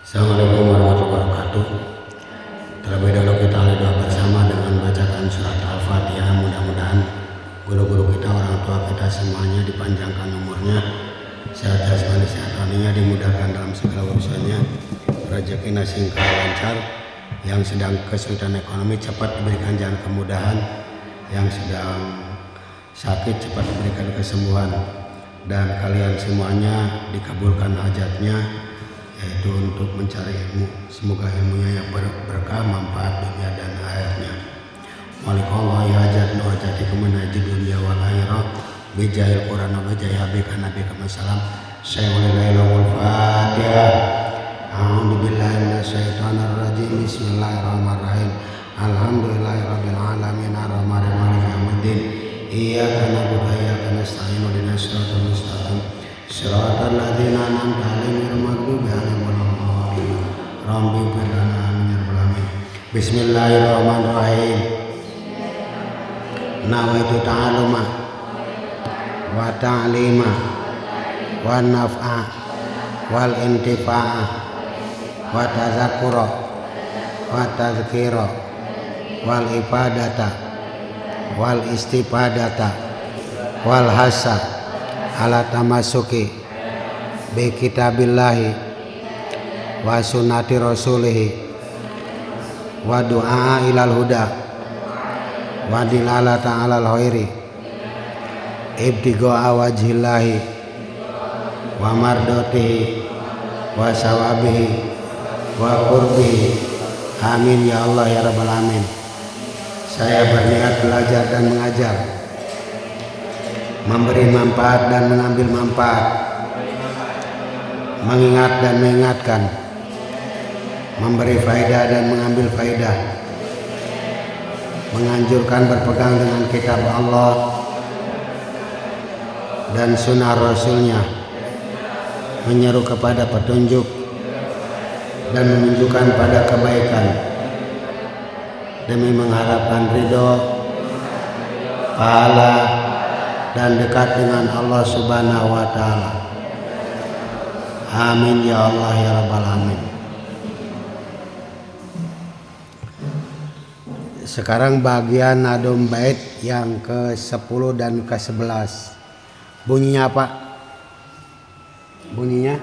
Assalamualaikum warahmatullahi wabarakatuh. Terlebih dahulu kita doa bersama dengan bacaan surat Al-Fatihah. Mudah-mudahan guru-guru kita, orang tua kita semuanya dipanjangkan umurnya, sehat jasmani sehat rohaninya, dimudahkan dalam segala urusannya, rezeki singkat lancar, yang sedang kesulitan ekonomi cepat diberikan jalan kemudahan, yang sedang sakit cepat diberikan kesembuhan, dan kalian semuanya dikabulkan hajatnya, yaitu untuk mencari ilmu. Semoga ilmunya yang berkah, manfaat dunia dan akhirnya. Walikallahi hajat wa hajatikum min haji dunia wal akhirah bijahil Quran wa bijahil habibika nabiyika masalam. Sayyidul Fatihah. A'udzu billahi minasyaitonir rajim. Bismillahirrahmanirrahim. Alhamdulillahirabbil alamin arrahmanir rahim maliki yaumiddin. Iyyaka na'budu wa iyyaka nasta'in ihdinas siratal mustaqim. Shiratal ladzina an'amta 'alaihim ghairil maghdubi 'alaihim waladdallin. Rabbi ighfir lana amin ya rabbal alamin. Bismillahirrahmanirrahim. Nawaitu ta'alluma wa ta'lima wa naf'a wal intifa'a wa tazakkura wa tadhkira wal ibadata wal istifadata wal hasa ala tamasuki bi kitabillahi wa sunnati rasulihi wa du'a ilal huda wa dilalata alal khairi ibtigha wajhillahi wa mardatihi wa sawabihi wa qurbihi. Amin ya Allah ya rabbal alamin. Saya berniat belajar dan mengajar, memberi manfaat dan mengambil manfaat, mengingat dan mengingatkan, memberi faedah dan mengambil faedah, menganjurkan berpegang dengan kitab Allah dan sunnah Rasulnya, menyeru kepada petunjuk dan menunjukkan pada kebaikan demi mengharapkan ridho, pahala dan dekat dengan Allah Subhanahu wa ta'ala. Amin ya Allah ya rabbal alamin. Sekarang bagian nadum bait yang ke-10 dan ke-11. Bunyinya apa? Bunyinya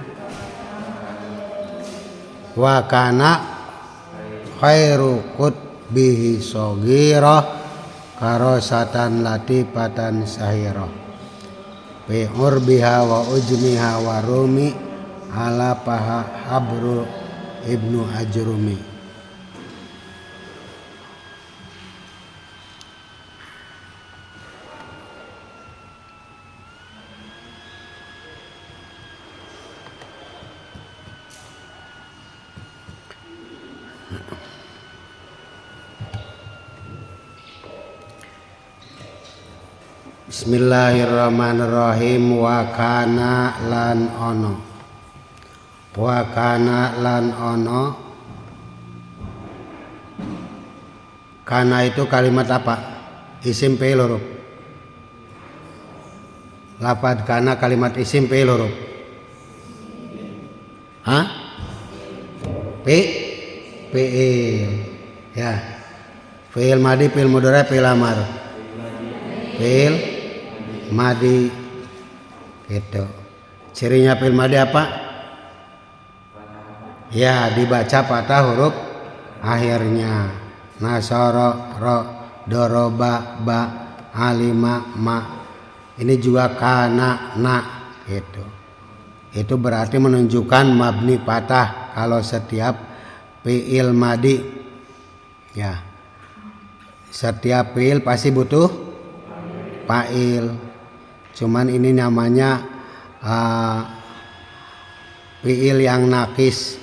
wa kana khairu bihi sogirah karosatan latifatan sahirah bi urbiha wa ujmiha wa rumi ala paha habru ibnu ajrumi. Bismillahirrahmanirrahim. Wa kana lan ono, wa kana lan ono. Kana itu kalimat apa? Isim fi'il huruf. Lafadz kana kalimat isim fi'il huruf. Hah? Fi'il. Ya. Fi'il madi, fi'il mudhari', fi'il amar. Fi'il madi gitu. Cirinya fi'il madi apa? Ya, dibaca patah huruf akhirnya. Nasara, ro, doroba, ba, alima, ma. Ini juga kana, na gitu. Itu berarti menunjukkan mabni patah kalau setiap fi'il madi. Ya. Setiap fi'il pasti butuh fa'il. Cuman ini namanya fi'il yang nakis.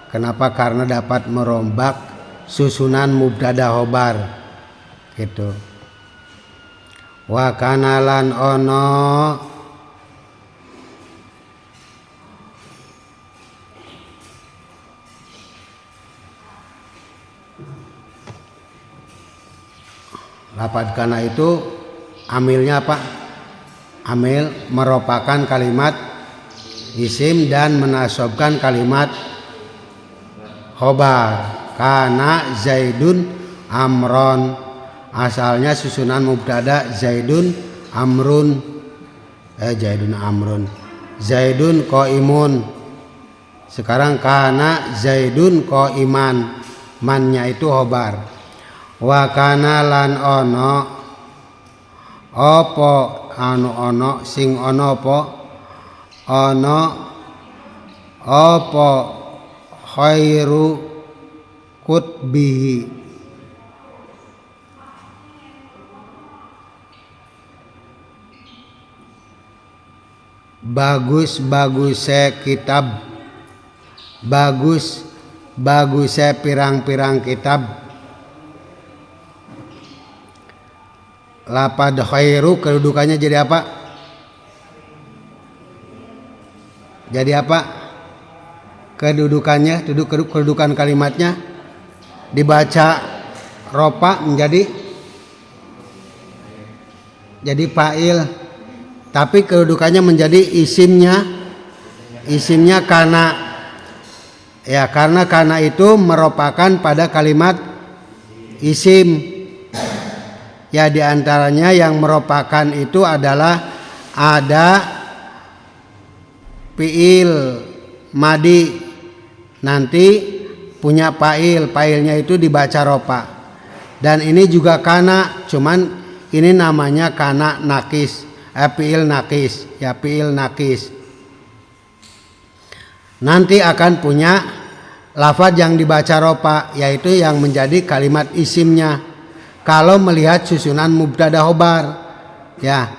Kenapa? Karena dapat merombak susunan mubtada khobar gitu. Wa kana lan ono lafadz kana itu amilnya apa? Amil merupakan kalimat isim dan menasobkan kalimat khobar. Kana Zaidun amron, asalnya susunan mubtada Zaidun amrun, Zaidun amrun, Zaidun qaimun. Sekarang kana Zaidun qaiman, mannya itu khobar. Wa kana lan ono opo anu ono sing ono po ono opo khairu kutbihi, bagus-bagusnya kitab, bagusnya pirang-pirang kitab. Lapad khairu kedudukannya jadi apa? Jadi apa? Kedudukannya, kedudukan kalimatnya dibaca ropa menjadi fa'il, tapi kedudukannya menjadi isimnya kana. Ya, karena kana itu merupakan pada kalimat isim. Ya, diantaranya yang merupakan itu adalah ada fi'il madi, nanti punya fa'ilnya itu dibaca ropa. Dan ini juga kana, cuman ini namanya kana nakis, fi'il nakis, ya fi'il nakis. Nanti akan punya lafaz yang dibaca ropa, yaitu yang menjadi kalimat isimnya. Kalau melihat susunan mubtada khobar, ya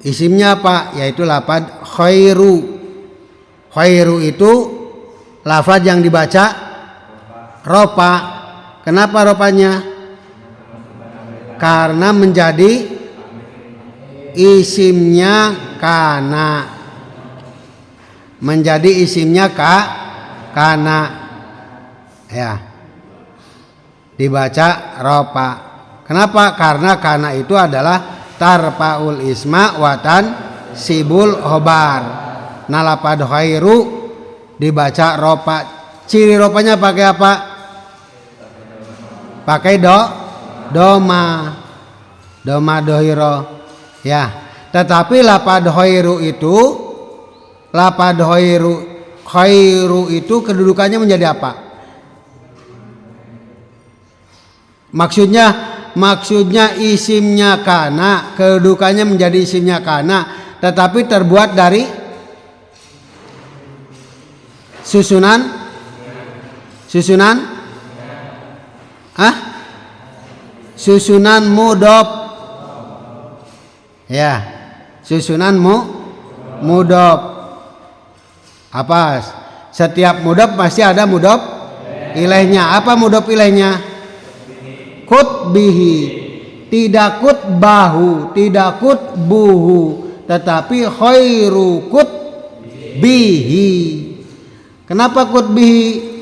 isimnya apa? Yaitu lafaz khairu. Khairu itu lafaz yang dibaca ropa. Kenapa ropanya? Karena menjadi isimnya kana, menjadi isimnya kana, ya dibaca ropa. Kenapa? Karena kana itu adalah tarfaul isma watan sibul khobar. Nah, lapad khairu dibaca ropa. Ciri ropanya pakai apa? Pakai doma dohiro, ya. Tetapi lapad khairu itu kedudukannya menjadi apa? Maksudnya isimnya kana, kedudukannya menjadi isimnya kana, tetapi terbuat dari susunan mudhof. Ya, susunan mudhof. Apa? Setiap mudhof pasti ada mudhof ilaihnya. Apa mudhof ilaihnya? Kutbihi. Tidak kutbahu, tidak kutbuhu, tetapi khairu kutbihi. Kenapa kutbihi?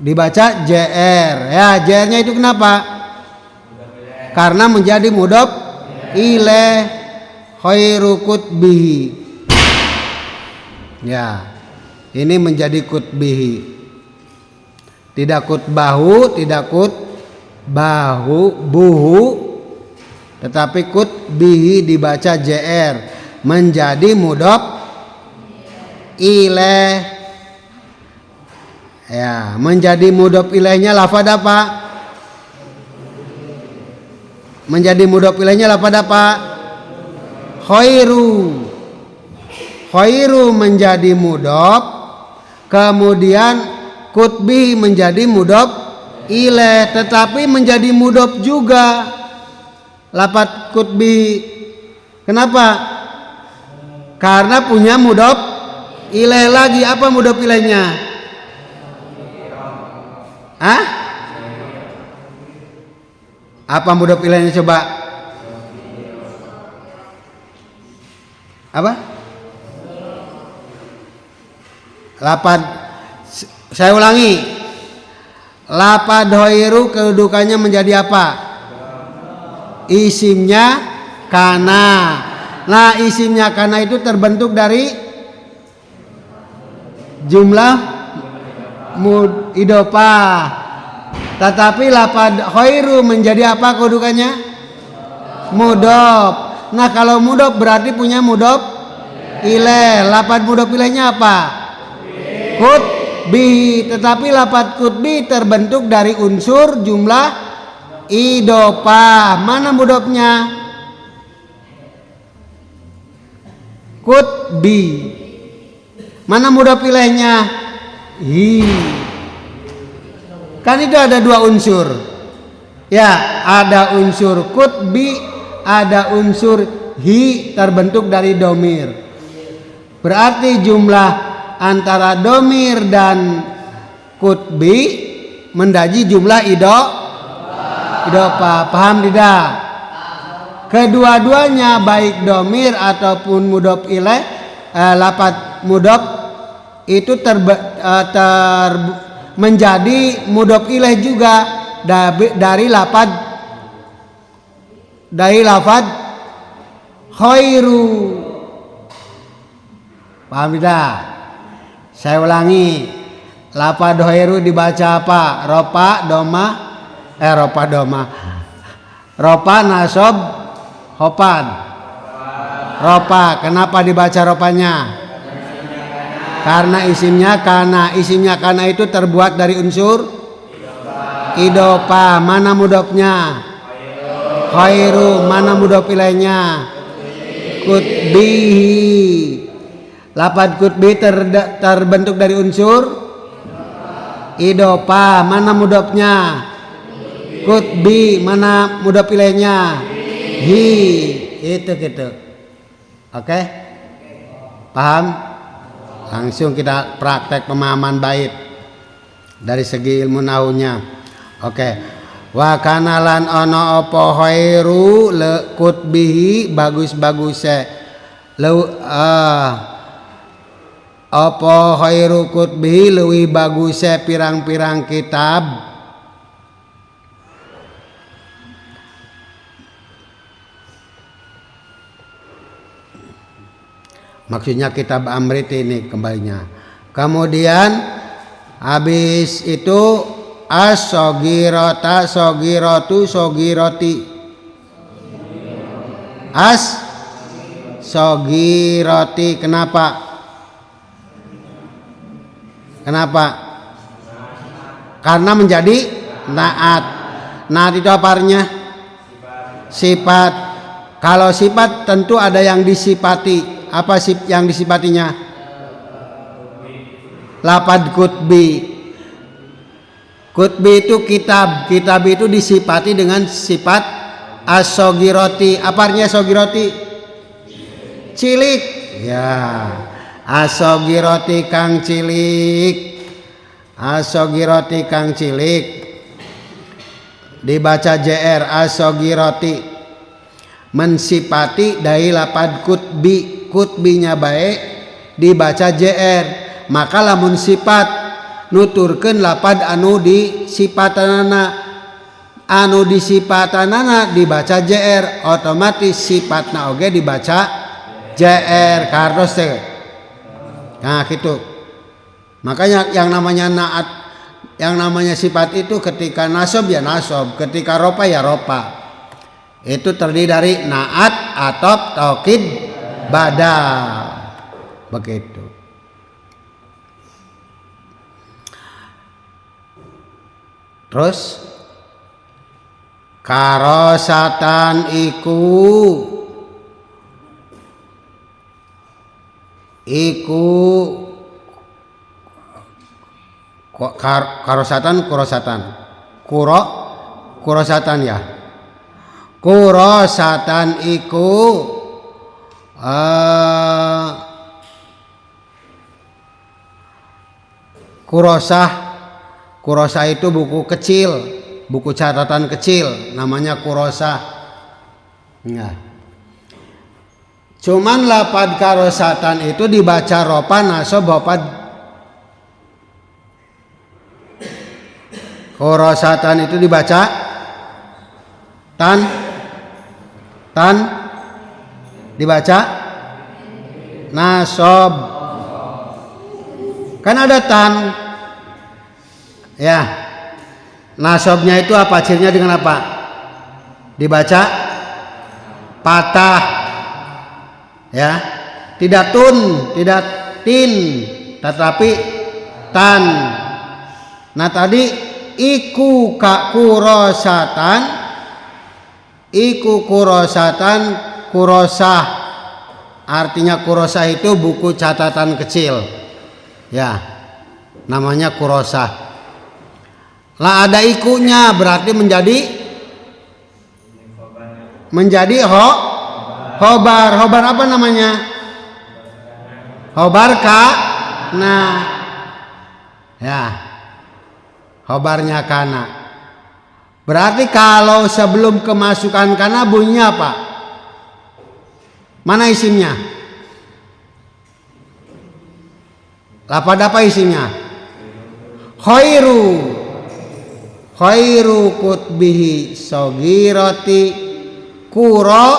Dibaca JR. Ya, JR-nya itu kenapa? Karena menjadi mudhof ilaih, khairu kutbihi. Ya, ini menjadi kutbihi. Tidak kutbahu, tidak kutbahu, buhu, tetapi kutbihi dibaca JR, menjadi mudhof ilaih. Ya, menjadi mudhof ilaihnya lafaz apa? Menjadi mudhof ilaihnya lafaz apa? Khairu. Khairu menjadi mudhof, kemudian kutbi menjadi mudhof ilaih, tetapi menjadi mudhof juga lafaz kutbi. Kenapa? Karena punya mudhof ilaih lagi. Apa mudhof ilaihnya? Apa mudhof ilaihnya coba? Apa? Lapad. Saya ulangi. Lapad khairu kedudukannya menjadi apa? Isimnya kana. Nah, isimnya kana itu terbentuk dari jumlah idopa. Tetapi lapad khairu menjadi apa kedudukannya? Mudhof. Nah kalau mudhof berarti punya mudhof ilaih. Lapad mudhof ilaihnya apa? Kutbi. Tetapi lapad kutbi terbentuk dari unsur jumlah idopa. Mana mudhofnya? Kutbi. Mana mudhof ilaihnya? Hi. Kan itu ada dua unsur. Ya, ada unsur kutbi, ada unsur hi terbentuk dari domir. Berarti jumlah antara domir dan kutbi mendaji jumlah idopa. Paham tidak? Kedua-duanya baik domir ataupun mudhof ilaih, lafaz mudhof itu menjadi mudhof ilaih juga dari lafaz khairu. Paham tidak? Saya ulangi. Lafaz khairu dibaca apa? Ropa doma. Ropa nasob hopan. Ropa. Kenapa dibaca ropanya? Karena isimnya kana itu terbuat dari unsur idopa. Mana mudhofnya? Khairu. Mana mudhof ilaihnya? Kutbihi. Lafaz kutbi terbentuk dari unsur idopa. Mana mudhofnya? Kutbi. Mana mudhof ilaihnya? Hi. Itu gitu. Oke? Paham? Langsung kita praktek pemahaman bait dari segi ilmu nahwunya. Oke. Wa kana lan ana apa khairu le kutbihi bagus-baguse apa khairu kutbihi leuwih baguse pirang-pirang kitab maksudnya kitab Amrit ini kembalinya. Kemudian habis itu as-sogirota, sogirotu, sogiroti. As-sogiroti. Kenapa? Karena menjadi naat. Naat itu apa artinya? Sifat. Kalau sifat tentu ada yang disifati. Apa sih yang disifatinya? Lafaz kutbi. Kutbi itu kitab. Kitab itu disifati dengan sifat as-sogiroti. Apa artinya sogiroti? Cilik. Ya. As-sogiroti kang cilik. As-sogiroti kang cilik. Dibaca JR as-sogiroti. Mensifati dari lafaz kutbi. Kutbinya baik dibaca JR. Maka lamun sifat nuturkeun lafaz anu disipatanana dibaca JR, otomatis sifatna oge dibaca JR kartos teh. Nah gitu. Makanya yang namanya naat, yang namanya sifat itu ketika nasob ya nasob, ketika ropa ya ropa. Itu terdiri dari naat, atop, taukid, badal. Begitu. Terus karosatan iku kurosatan ya. Kurosatan iku kurosah itu buku kecil, buku catatan kecil, namanya kurosah. Nah. Cuman lafaz karosatan itu dibaca ropa nasob hopad. Kurosatan itu dibaca tan dibaca nasob. Kan ada tan. Ya. Nasabnya itu apa? Cirinya dengan apa? Dibaca patah. Ya. Tidak tun, tidak tin, tetapi tan. Nah tadi iku kurosatan, iku kurosatan, kurosah. Artinya kurosah itu buku catatan kecil. Ya, namanya kurosah. Lah ada ikunya berarti menjadi hobar. Hobar apa namanya? Hobar kana. Ya. Hobarnya kana. Berarti kalau sebelum kemasukan kana bunyinya apa? Mana isimnya? Lafad apa isimnya? Khairu kutbihi sogiroti kuro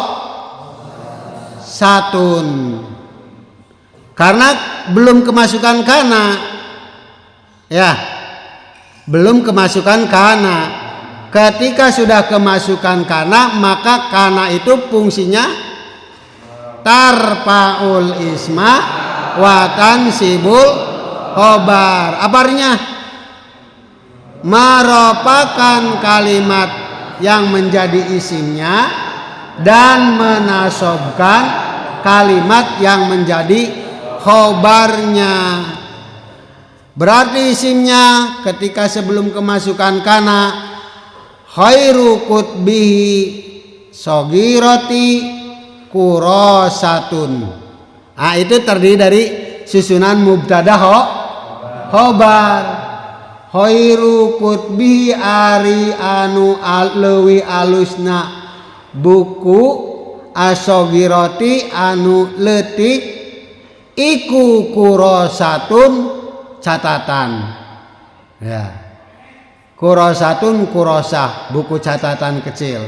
satun. Karena belum kemasukan kana. Ya. Belum kemasukan kana. Ketika sudah kemasukan kana, maka kana itu fungsinya tarpaul isma watan sibul khobar. Apa artinya? Merupakan kalimat yang menjadi isimnya dan menasobkan kalimat yang menjadi khobarnya. Berarti isimnya ketika sebelum kemasukan kana khairu kutbihi sogiroti kurosatun. Nah itu terdiri dari susunan mubtada khobar. Khairu kutbihi ari anu alwi alusna buku asogiroti anu letik iku kurosatun catatan. Ya. Kurosatun kurosah buku catatan kecil.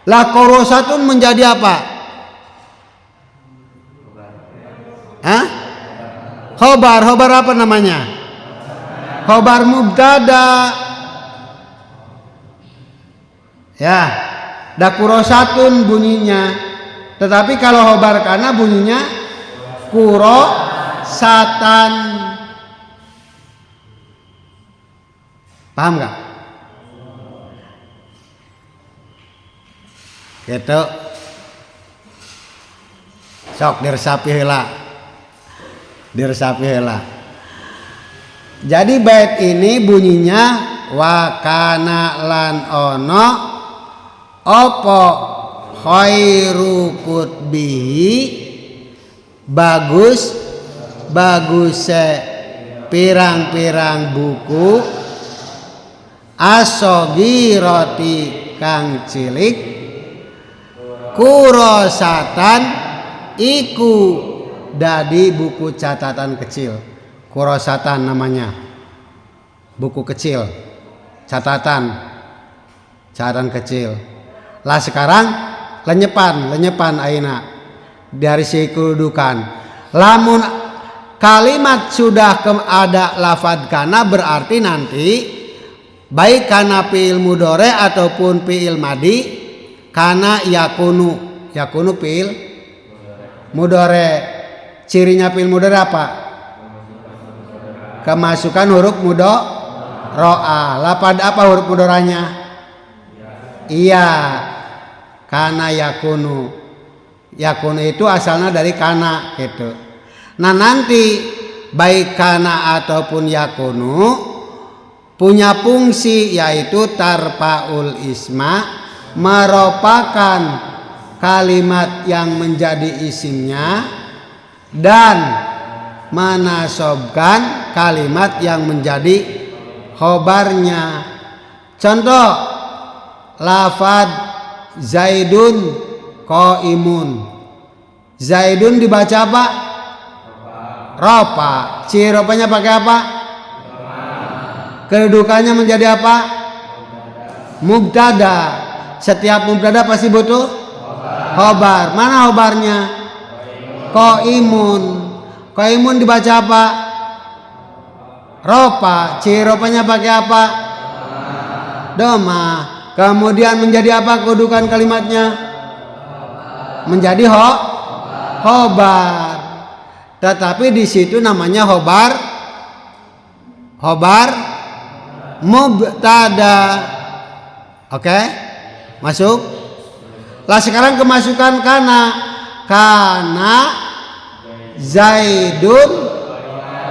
Lah kurosatun menjadi apa? Hah? Khobar apa namanya? Khobar mubtada. Ya. Da kurosatun bunyinya. Tetapi kalau khobar kana bunyinya kurosatan. Paham gak? Gitu. Sok diresapi heula. Jadi bait ini bunyinya wakana lan ono opo khairu kutbihi baguse pirang-pirang buku asogiroti kang cilik kurosatan iku dadi buku catatan kecil. Kurosatan namanya, buku kecil, catatan kecil. Lah sekarang lenyepan aina dari si kedudukan. Lamun kalimat sudah ada lafad kana berarti nanti baik kana fi'il mudhore ataupun fi'il madi kana yakunu fi'il mudhore. Cirinya fi'il mudhore apa? Kemasukan huruf mudhoro'a. Lafad apa huruf mudhoranya? Iya. Kana yakunu. Yakunu itu asalnya dari kana gitu. Nah nanti baik kana ataupun yakunu punya fungsi yaitu tarpaul isma, merupakan kalimat yang menjadi isimnya dan menasobkan kalimat yang menjadi khobarnya. Contoh lafad Zaidun qaimun. Zaidun dibaca apa? Ropa. Ciri ropanya pakai apa? Kedudukannya menjadi apa? Mubtada. Setiap mubtada pasti butuh khobar. Mana khobarnya? Qaimun. Qaimun dibaca apa? ropa. Ciropanya pakai apa? Doma. Kemudian menjadi apa kedudukan kalimatnya? Menjadi khobar. Tetapi di situ namanya khobar mubtada. Oke? Masuk? Lah sekarang kemasukan kana Zaidun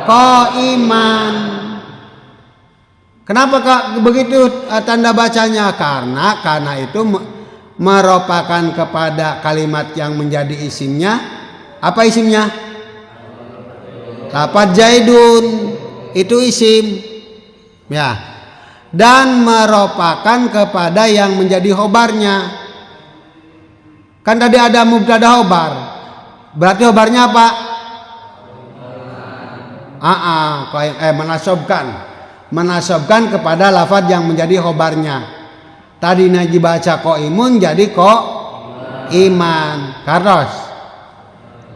qaiman. Kenapa Kak begitu tanda bacanya? Karena kana itu merupakan kepada kalimat yang menjadi isimnya. Apa isimnya? Lafaz Zaidun itu isim. Ya. Dan merupakan kepada yang menjadi khobarnya. Kan tadi ada mubtada khobar. Berarti khobarnya apa? Menasobkan kepada lafaz yang menjadi khobarnya. Tadi Najib baca qaimun jadi iman. Kartos.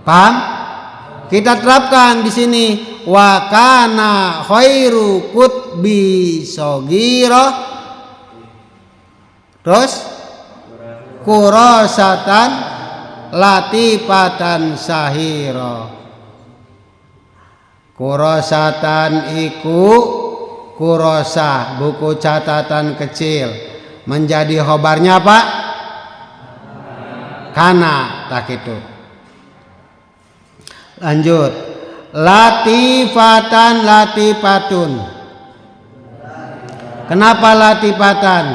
Paham? Kita terapkan di sini. Wa kana khairu kutbi sogira. Terus kurosatan latifatan sahiro. Kurosatan iku kurosa, buku catatan kecil. Menjadi khobarnya apa? Kana, tak itu. Lanjut. Latifatun. Kenapa latifatan?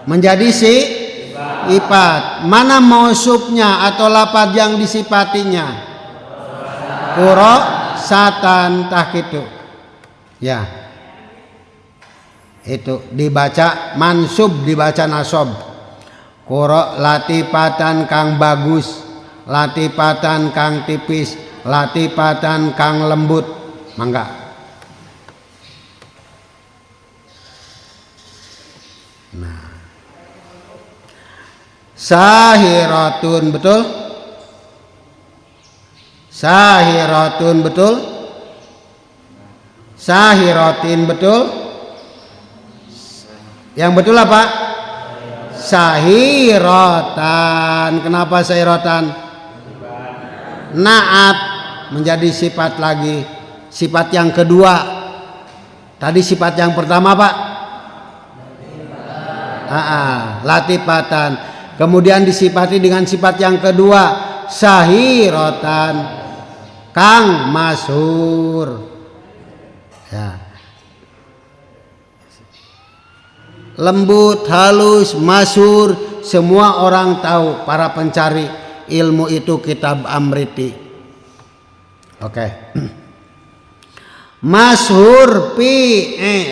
Menjadi sifat. Mana mausufnya atau lafaz yang disifatinya? Kurosatan, tak itu. Ya. Itu dibaca mansub, dibaca nasob. Latifatan kang bagus, latifatan kang tipis, latifatan kang lembut. Mangga. Nah. Sahiratun, betul? Sahiratun, betul? Sahiratin, betul? Yang betul apa? Sahiratan. Kenapa sahiratan? Naat menjadi sifat lagi. Sifat yang kedua. Tadi sifat yang pertama Pak? Latifatan. Kemudian disifati dengan sifat yang kedua. Sahiratan. Kang masyhur. Ya. Lembut, halus, masyhur, semua orang tahu. Para pencari ilmu itu kitab Amriti. Oke. Masyhur fi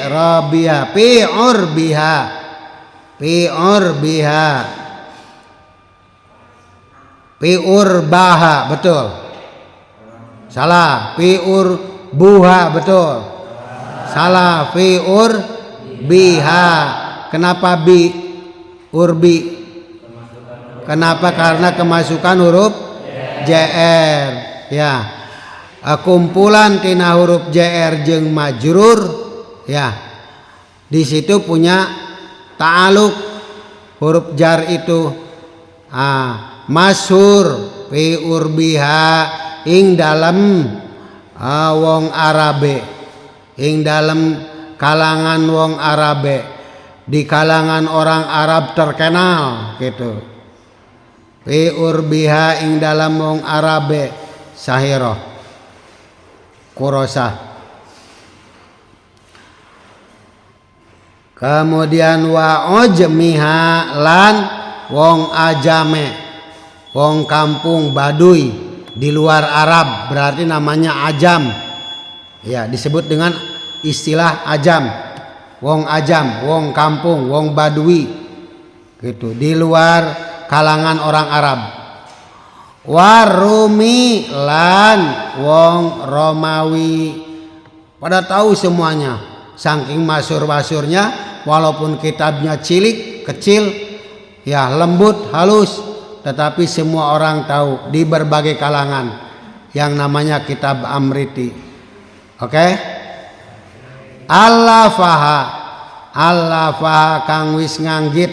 rabiha, fi urbaha, betul. Salah, fi urbuha, betul. Salah, fi urbiha. Kenapa bi? Urbi. Kenapa? Karena kemasukan huruf JR. Ya. Kumpulan tina huruf JR jeung majrur. Ya. Di situ punya ta'aluk. Huruf jar itu masyhur fi urbiha ing dalam wong Arabe. Ing dalam kalangan wong Arabe. Di kalangan orang Arab terkenal gitu. Fi urbiha ing dalam wong Arabe sahiro kurosa. Kemudian wa ujmiha lan wong ajame, wong kampung Baduy di luar Arab, berarti namanya ajam. Ya, disebut dengan istilah ajam. Wong ajam, wong kampung, wong Badui gitu, di luar kalangan orang Arab. Warumi lan wong Romawi, pada tahu semuanya, saking masyhur-masyhurnya, walaupun kitabnya cilik, kecil, ya lembut, halus, tetapi semua orang tahu di berbagai kalangan yang namanya kitab Amriti. Oke. Allafaha kang wis nganggit,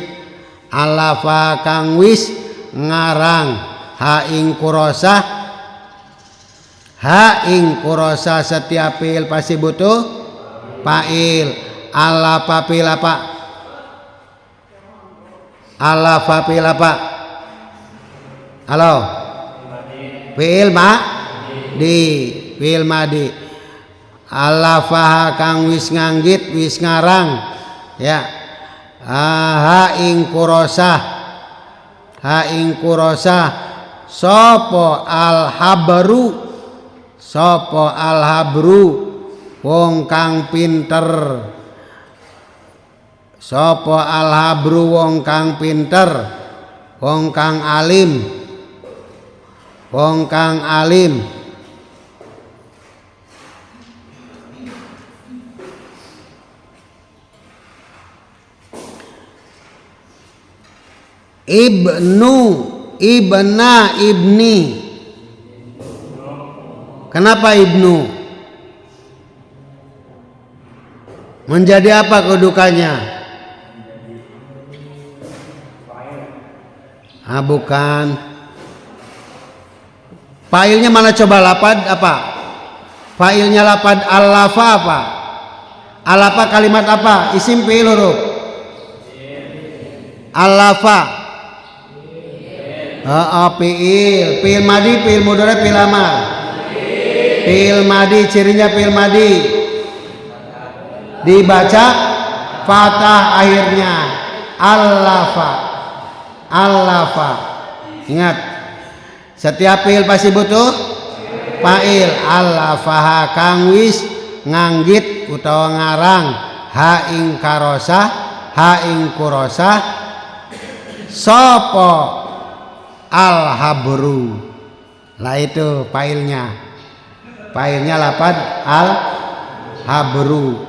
allafa kang wis ngarang, ha ing kurosa setiap fiil pasti butuh fa'il. Allafa fiil apa? Allafa fiil apa? Halo. Fiil madi. Allafaha kang wis nganggit, wis ngarang, ya. Ha ing kurosa sopo alhabru wong kang pinter, sopo alhabru wong kang pinter, wong kang alim. Ibni. Kenapa ibnu? Menjadi apa kedudukannya? Bukan. Failnya mana coba, lapad apa? Failnya lapad allafa apa? Allafa kalimat apa? Isim fiil huruf. Allafa. Fiil madi, fiil mudhari, fiil amar. Fiil madi cirinya fiil madi dibaca fathah akhirnya. Allafa. Ingat, setiap fiil pasti butuh fa'il. Allafaha kang wis nganggit utawa ngarang, ha ing kurosa sopo alhabru. Lah itu fa'ilnya lapad alhabru.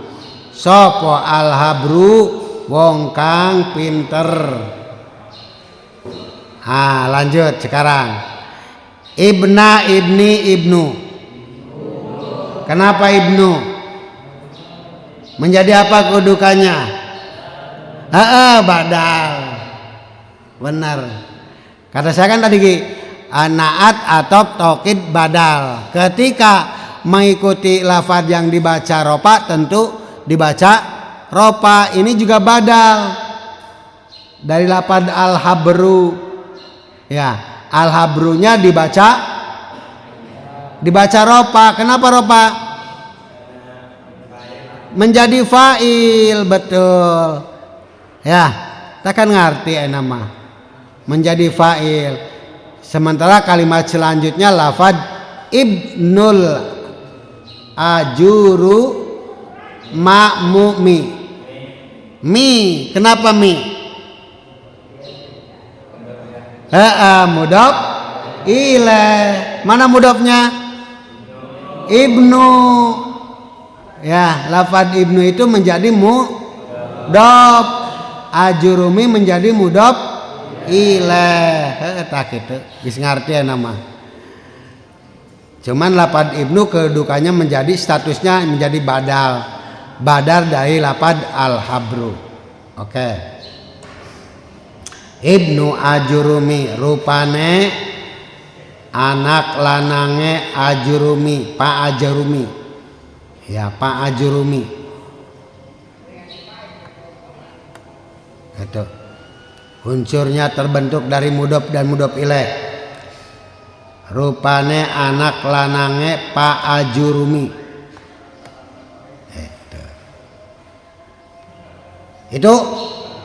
Sopo alhabru wong kang pinter. Lanjut sekarang. Ibnu. Kenapa ibnu? Menjadi apa kedudukannya? Badal. Benar. Kata saya kan tadi naat atau taukid badal. Ketika mengikuti lafaz yang dibaca ropa, tentu dibaca ropa. Ini juga badal dari lafaz alhabru. Ya, alhabrunya dibaca ropa. Kenapa ropa? Menjadi fa'il, betul. Ya, kita kan ngerti nama. Menjadi fa'il. Sementara kalimat selanjutnya lafaz ibnul ajuru ma'mumi. Kenapa mi? Mudhof ilaih. Mana mudhofnya? Ibnu. Ya, lafaz ibnu itu menjadi mudhof. Ajurumi menjadi mudhof ilaih. Tak gitu. Bisa ngerti ya nama. Cuman lafaz ibnu kedudukannya menjadi statusnya menjadi badal dari lafaz alhabru. Oke. Ibnu ajurumi rupane anak lanange ajurumi, Pak Ajurumi. Ya, Pak Ajurumi. Itu. Unsurnya terbentuk dari mudhof dan mudhof ilaih. Rupane anak lanange Pak Ajurumi. Itu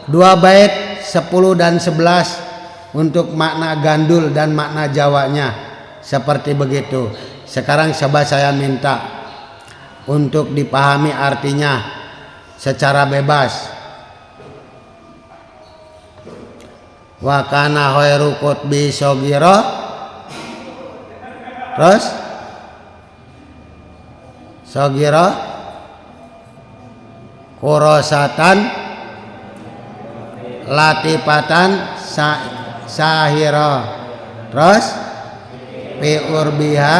dua bait 10 dan 11 untuk makna gandul dan makna Jawanya. Seperti begitu. Sekarang coba saya minta untuk dipahami artinya secara bebas. Wa kana khairu qutbi sogira. Terus sogira kurosatan latifatan sahira. Terus fi urbiha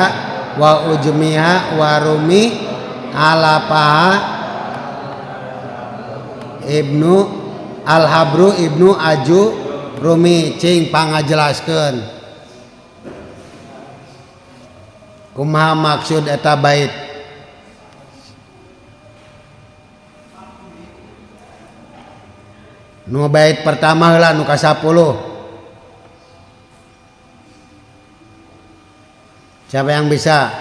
wa ujmiha wa rumi Alapaha Ibnu Al-Habru Ibnu Aju Rumi cing pangajelaskeun kumaha maksud eta bait. Nu bait pertama heula nu ka-10. Siapa yang bisa?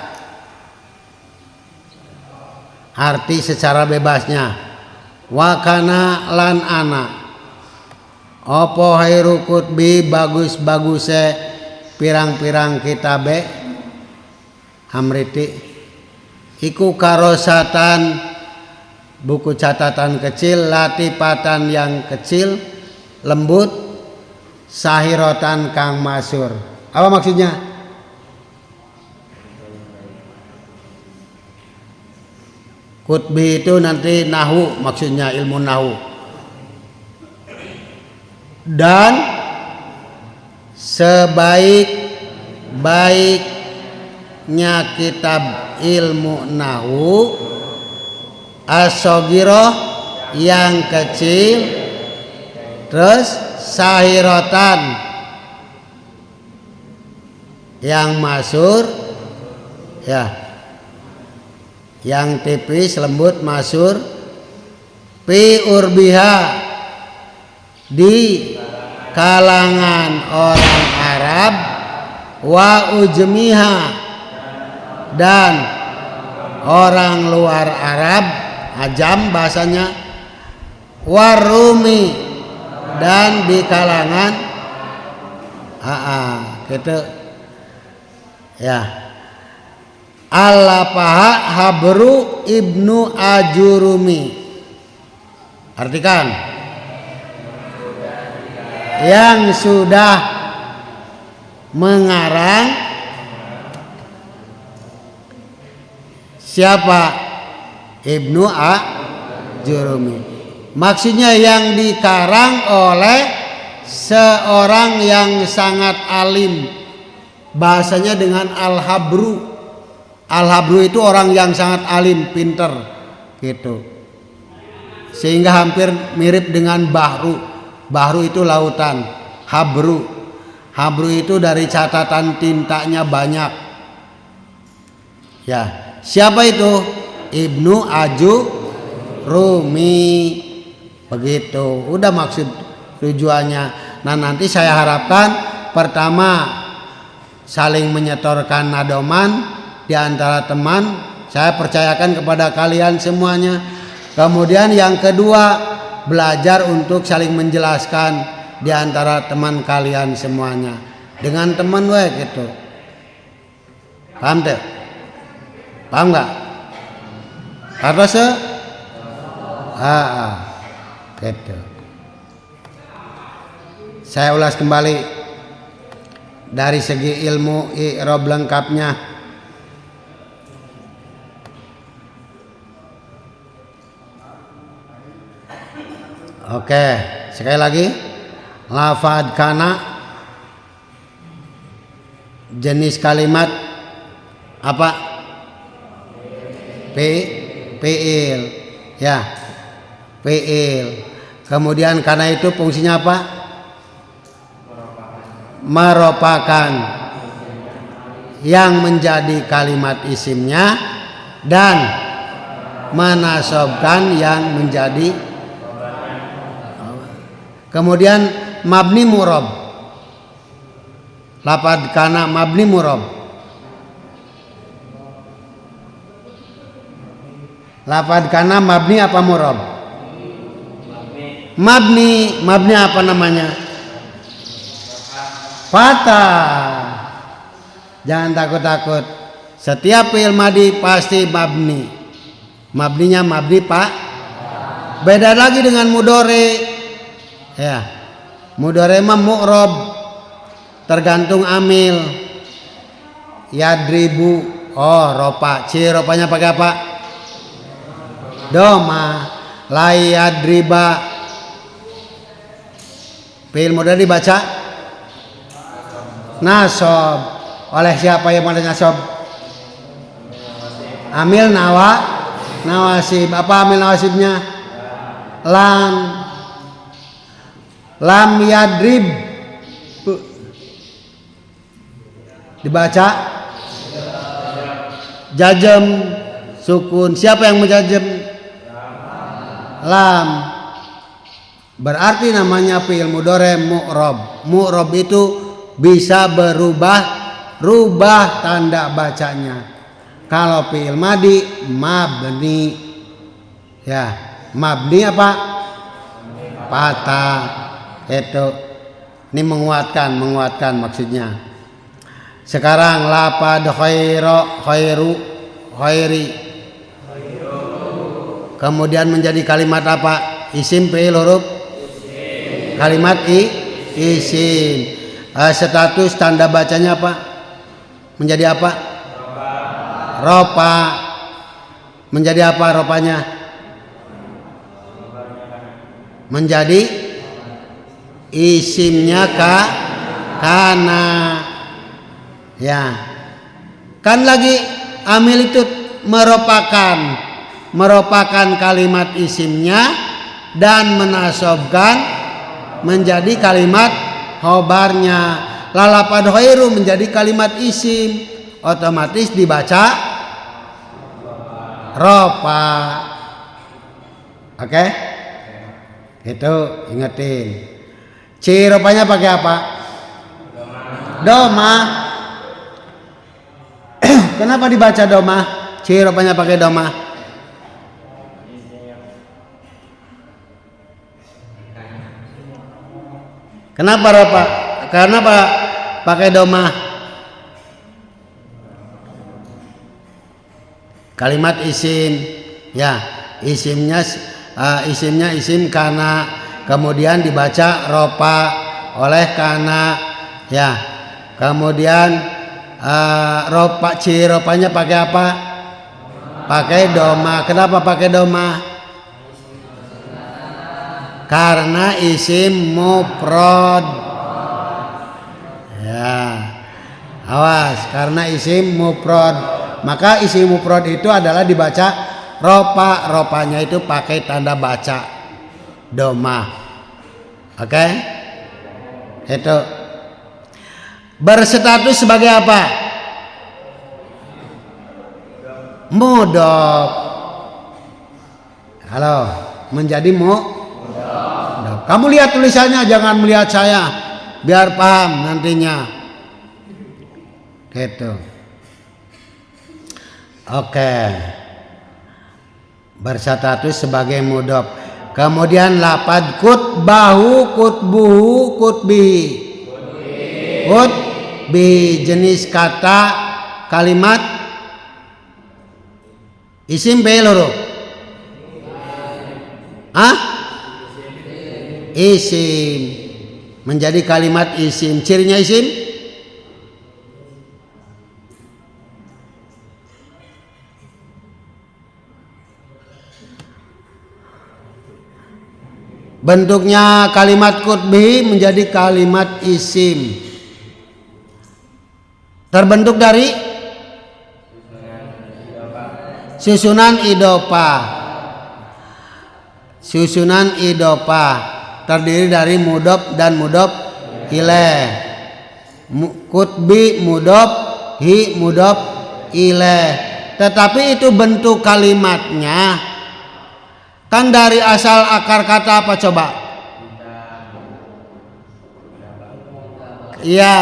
Arti secara bebasnya. Wa kana lan ana. Opo hairu kutbi bagus-baguse pirang-pirang kitabe Amriti iku karosatan buku catatan kecil latifatan yang kecil lembut sahirotan kang masyhur. Apa maksudnya? Kutbi itu nanti nahu, maksudnya ilmu nahu. Dan sebaik-baiknya kitab ilmu nahu as-sogiroh yang kecil, terus sahirotan yang masyhur, ya, yang tipis lembut masyhur, fi urbiha di kalangan orang Arab, wa ujmiha dan orang luar Arab, ajam bahasanya, warumi dan di kalangan gitu ya. Alapaha Habru Ibnu Ajurumi, artikan yang sudah mengarang. Siapa? Ibnu Ajurumi. Maksudnya yang dikarang oleh seorang yang sangat alim. Bahasanya dengan Al-Habru. Al-Habru itu orang yang sangat alim, pinter gitu. Sehingga hampir mirip dengan bahru. Bahru itu lautan. Habru. Habru itu dari catatan tintanya banyak. Ya, siapa itu? Ibnu Ajurumi. Begitu. Udah maksud tujuannya. Nah, nanti saya harapkan pertama saling menyetorkan nadoman di antara teman, saya percayakan kepada kalian semuanya. Kemudian yang kedua, belajar untuk saling menjelaskan di antara teman kalian semuanya. Dengan teman gitu. Paham tuh? Paham nggak? Apa gitu. Saya ulas kembali dari segi ilmu i'rab lengkapnya. Oke, sekali lagi. Lafad kana jenis kalimat apa? Fi'il. Ya. Fi'il. Kemudian kana itu fungsinya apa? Merupakan yang menjadi kalimat isimnya dan menasobkan yang menjadi. Kemudian mabni murab. Lafad kana mabni murab. Lafad kana mabni apa murab? Mabni. Mabni apa namanya? Fatah. Jangan takut-takut. Setiap fi'il madi pasti mabni. Mabninya mabni pak. Beda lagi dengan mudhari. Ya, mudhari mah mu'rab, tergantung amil. Yadribu, ropa, ropanya pakai apa? Doma. La yadriba. Fi'il mudhari dibaca nasab. Oleh siapa yang ada nasab? Amil nawasib. Apa amil nawasibnya? Lam. Lam yadrib. Dibaca jajem sukun. Siapa yang menjajem? Lam. Berarti namanya fi'il mudhari mu'rab. Mu'rab itu bisa rubah tanda bacanya. Kalau fi'il madi mabni. Ya, mabni apa? Patah. Itu. Ini menguatkan maksudnya. Sekarang lapad khairu khairi. Kemudian menjadi kalimat apa? Isim fi'il huruf kalimat isim. Status tanda bacanya apa? Menjadi apa? Ropa. Menjadi apa ropanya? Menjadi isimnya kana. Ya. Kan lagi amil itu merupakan kalimat isimnya dan menasobkan menjadi kalimat khobarnya. Lalapad khairu menjadi kalimat isim, otomatis dibaca ropa. Oke? Itu ingetin. Ropanya pakai apa? Doma. Kenapa dibaca doma? Ropanya pakai doma. Kenapa ropa? Karena pakai doma. Kalimat isim, ya isimnya isim kana, kemudian dibaca ropa oleh kana, ya kemudian ropanya pakai apa? Pakai doma. Kenapa pakai doma? Karena isim mufrad. Ya. Awas, karena isim mufrad. Maka isim mufrad itu adalah dibaca ropa. Ropanya itu pakai tanda baca doma. Oke? Itu. Berstatus sebagai apa? Mudhof. Halo, menjadi kamu lihat tulisannya, jangan melihat saya, biar paham nantinya. Gitu. Oke. Berstatus sebagai mudhof. Kemudian lapad kutbahu, kutbuhu, kutbihi. Kutbi jenis kata kalimat isim fi'il huruf. Isim menjadi kalimat isim. Cirinya isim bentuknya kalimat kutbi menjadi kalimat isim, terbentuk dari susunan idhofah. Terdiri dari mudhof dan mudhof ilaih. Kutbi mudhof, hi mudhof ilaih. Tetapi itu bentuk kalimatnya kan dari asal akar kata apa coba? Iya.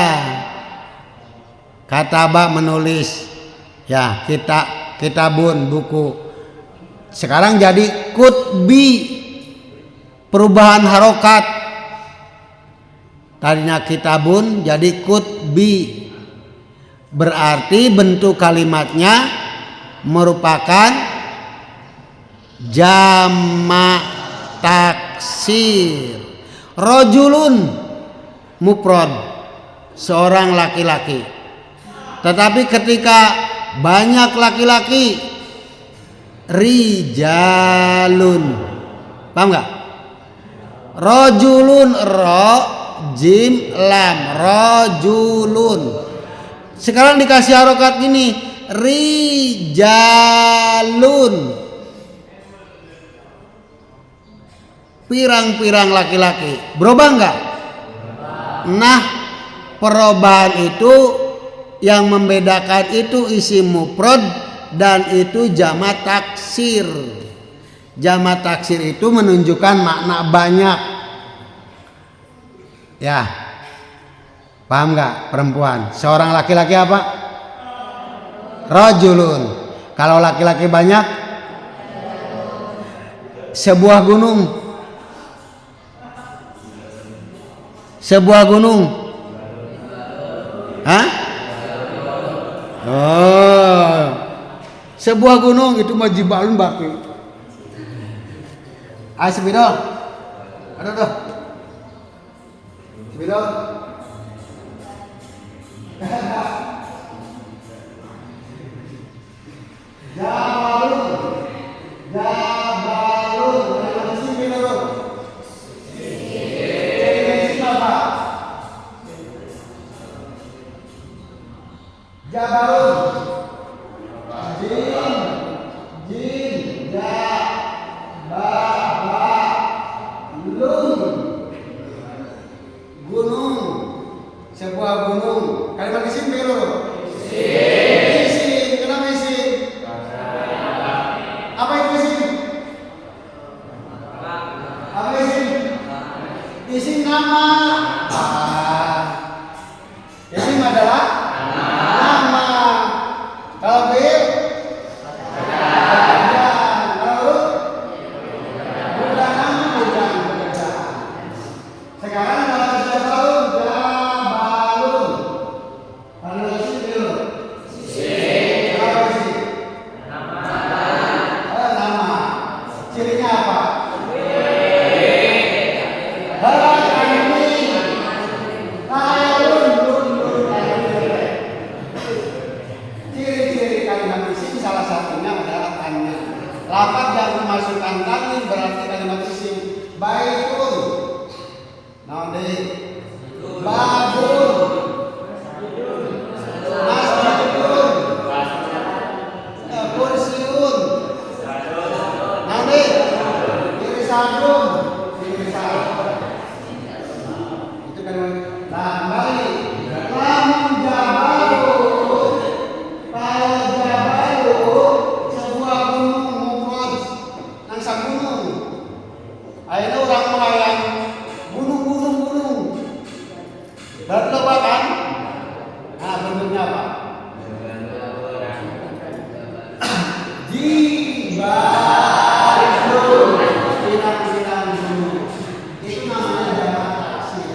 Kataba menulis. Ya, kitabun buku. Sekarang jadi kutbi. Perubahan harokat, tadinya kitabun jadi kutbi, berarti bentuk kalimatnya merupakan jamak taksir. Rojulun mufrad, seorang laki-laki. Tetapi ketika banyak laki-laki, rijalun, paham nggak? Rojulun, ro jim lam, rojulun. Sekarang dikasih harokat gini, rijalun. pirang-pirang laki-laki. Berubah enggak? Nah, perubahan itu yang membedakan itu isim mufrad dan itu jamak taksir. Jamak taksir itu menunjukkan makna banyak. Ya. Paham enggak perempuan? Seorang laki-laki apa? Rajulun. Kalau laki-laki banyak? Sebuah gunung. Sebuah gunung. Hah? Oh. Sebuah gunung itu mah jibalun baki. Ayo sebidol. Aduh. Sebidol. Sebuah gunung. Kalimat isim biru. Isim. Kenapa isim? Apa itu isim? Apa isim? Isim nama. Isim adalah nama. Kalau fi'il kalau bukan nama bukan pekerjaan. Sekarang kalau kerja baru jabalun. Kalau isim biru. Apa isim? Nama. Cirinya apa? Ciri-ciri kalimat isim salah satunya adalah tannya. Lafaz yang memasukkan tanwin berarti kalimat isim. Baitun. Nah, babun. Masjidun. Kursiun. Nah, irisadun. Itu kan. Nah, kembali. Lamun jabalun. Kalau jabalun sebuah gunung mufrad. Nang gunung. Ayeuna urang melayang gunung. Berarti loba kan? Nah, bentuknya apa? Jibalun. Pirang-pirang gunung. Itu namanya jamak taksir.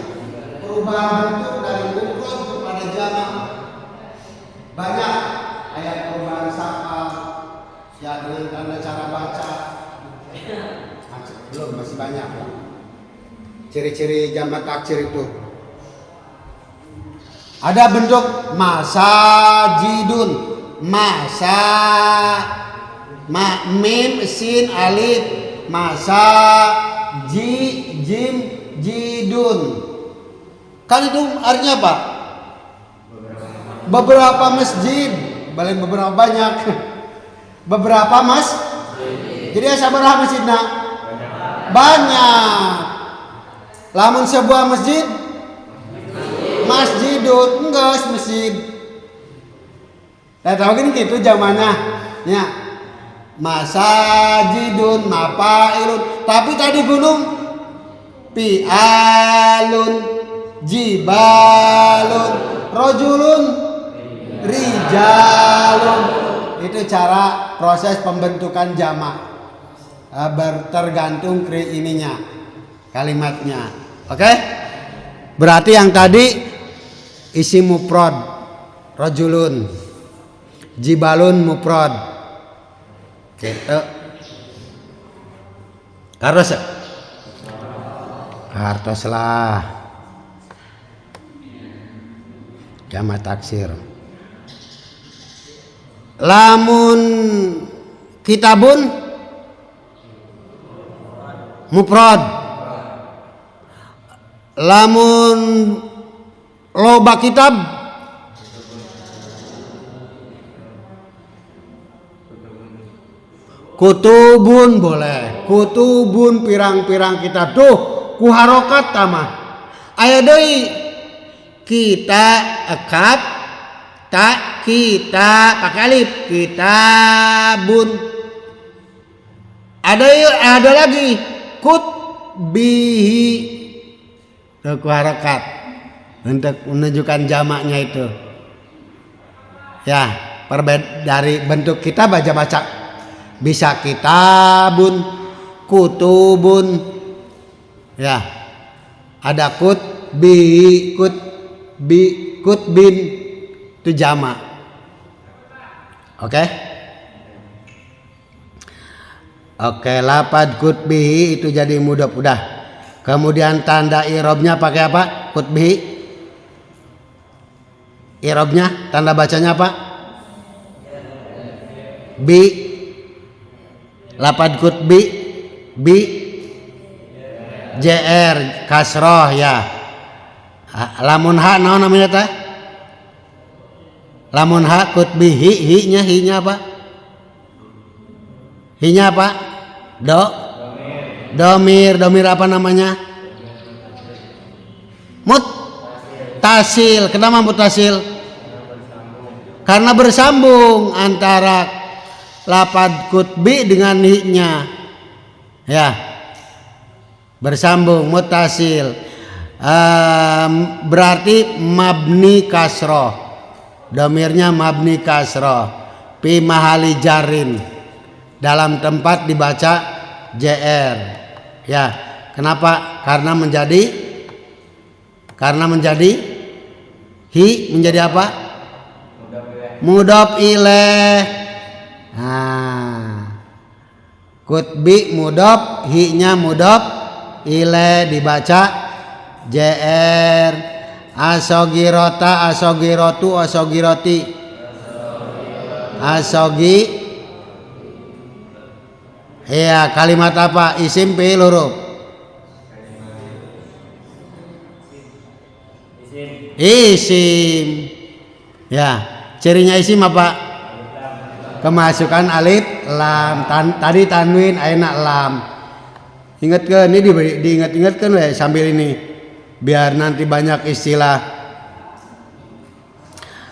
Perubahan bentuk dari mufrad kepada jamak. Banyak ayat perubahan sakal. Ya, dengan tanda cara baca. Belum, masih banyak. Ciri-ciri jamak taksir itu. Ada bentuk masajidun. Mim sin alif. Jim jidun. Kan itu artinya apa? Beberapa masjid. Balik beberapa banyak. Beberapa jadi sabarah masjidna? Banyak. Lamun sebuah masjid masjidun enggak masjid. Nah, tahu kan gitu zamannya. Ya. Masajidun mafailun. Tapi tadi gunung pi'alun jibalun rajulun rijalun. Itu cara proses pembentukan jamak. Tergantung ininya kalimatnya. Oke? Berarti yang tadi isim mufrad rajulun, jibalun mufrad. Gitu. Kartos lah. Jamak taksir. Lamun kitabun mufrad. Lamun loba kitab kutubun boleh. kutubun pirang-pirang kitab tuh ku harokat tamah. Aya deui kita akab ta kita pakai alif kitabun. Ada lagi kutbihi tuh ku harokat untuk menunjukkan jamaknya itu. Ya, dari bentuk kita baca bisa kitabun, kutubun, ya ada kutbin itu jamak. Oke, lapad kutbihi itu jadi mudhof udah. Kemudian tanda i'rabnya pakai apa? Kutbihi. I'rabnya tanda bacanya apa? Bi. Lapad kutbi bi JR kasroh ya. Lamun ha naon namanya teh? Lamun ha kutbihi hi-nya apa? Hi-nya apa? Domir apa namanya? Mutasil. Kenapa mutasil? Karena bersambung antara lapad kutbi dengan hi-nya. Ya. Bersambung mutasil. Berarti mabni kasroh. Domirnya mabni kasroh. Fi mahali jarin. Dalam tempat dibaca JR. Ya. Kenapa? Karena menjadi hi menjadi apa? Mudhof ilaih. Kutbi mudhof, hi-nya mudhof ilaih dibaca JR. Asogirota, asogirotu, asogiroti. Asogi. Iya, kalimat apa? Isim fi'il huruf. Isim. Ya. Cirinya isim apa? Kemasukan alif lam. Tadi tanwin ayeuna lam. Ingatkan ini diingat-ingatkan we sambil ini biar nanti banyak istilah.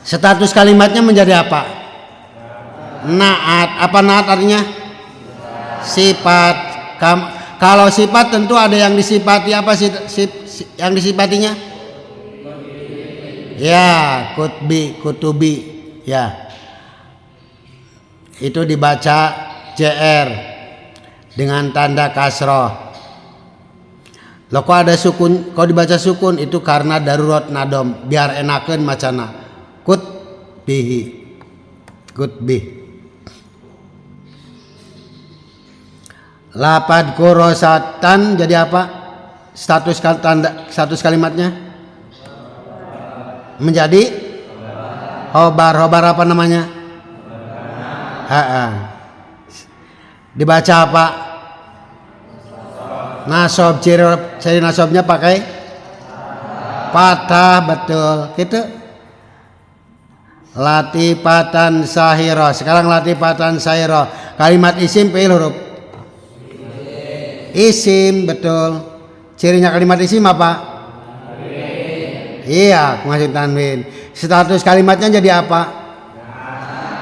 Status kalimatnya menjadi apa? Naat. Apa naat artinya? Sifat. Kalau sifat tentu ada yang disifati. Apa sih yang disifatinya? Ya, kutubi. Ya, itu dibaca JR dengan tanda kasroh. Lo kok ada sukun, kok dibaca sukun itu karena darurat nadom, biar enakeun macana. Kutbihi. Lapad kurosatan jadi apa? Status kalimatnya menjadi Hobar apa namanya? Dibaca apa? Nasob. Ciri nasobnya pakai patah, betul. Gitu. Latifatan sahiro. Sekarang latifatan sahiro. Kalimat isim fi'il huruf. Isim, betul. Cirinya kalimat isim apa? Iya, maksud tanwin. Status kalimatnya jadi apa?